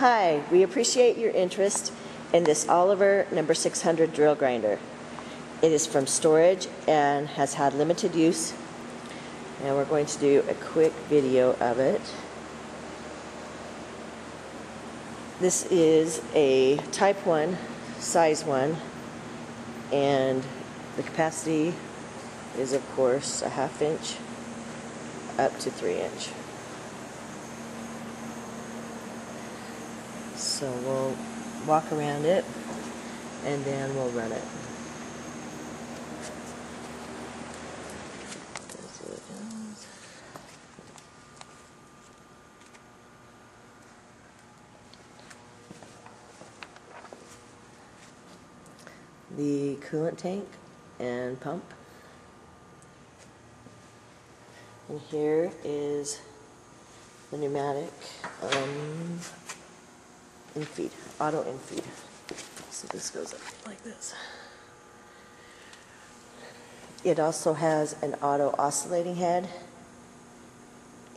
Hi, we appreciate your interest in this Oliver number 600 drill grinder. It is from storage and has had limited use, and we're going to do a quick video of it. This is a type 1, size 1, and the capacity is of course a 1/2 inch up to 3 inch. So we'll walk around it and then we'll run it. The coolant tank and pump. And here is the pneumatic infeed, auto infeed. So this goes up like this. It also has an auto oscillating head,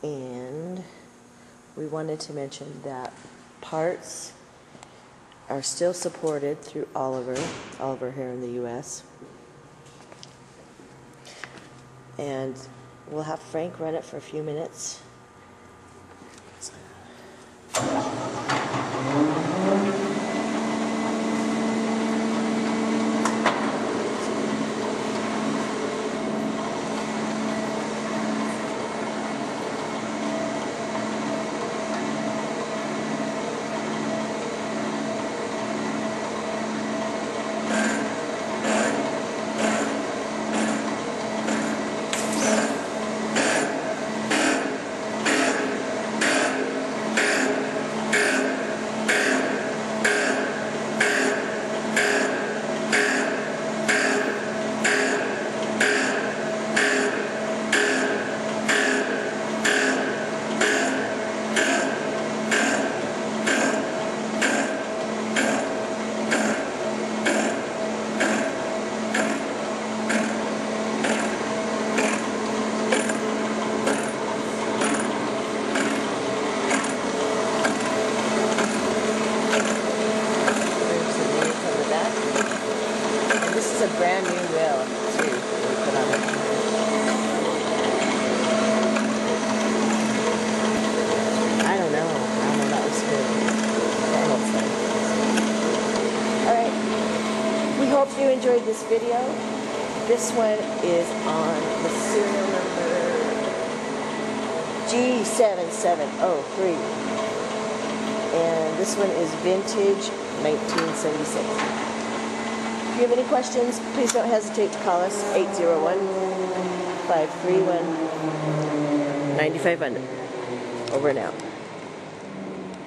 and we wanted to mention that parts are still supported through Oliver here in the US. And we'll have Frank run it for a few minutes. This is a brand new wheel too that we put on it. I don't know, that was good. I hope so. Alright, we hope you enjoyed this video. This one is on the serial number G7703. And this one is vintage 1976. If you have any questions, please don't hesitate to call us 801-531-9500. Over and out.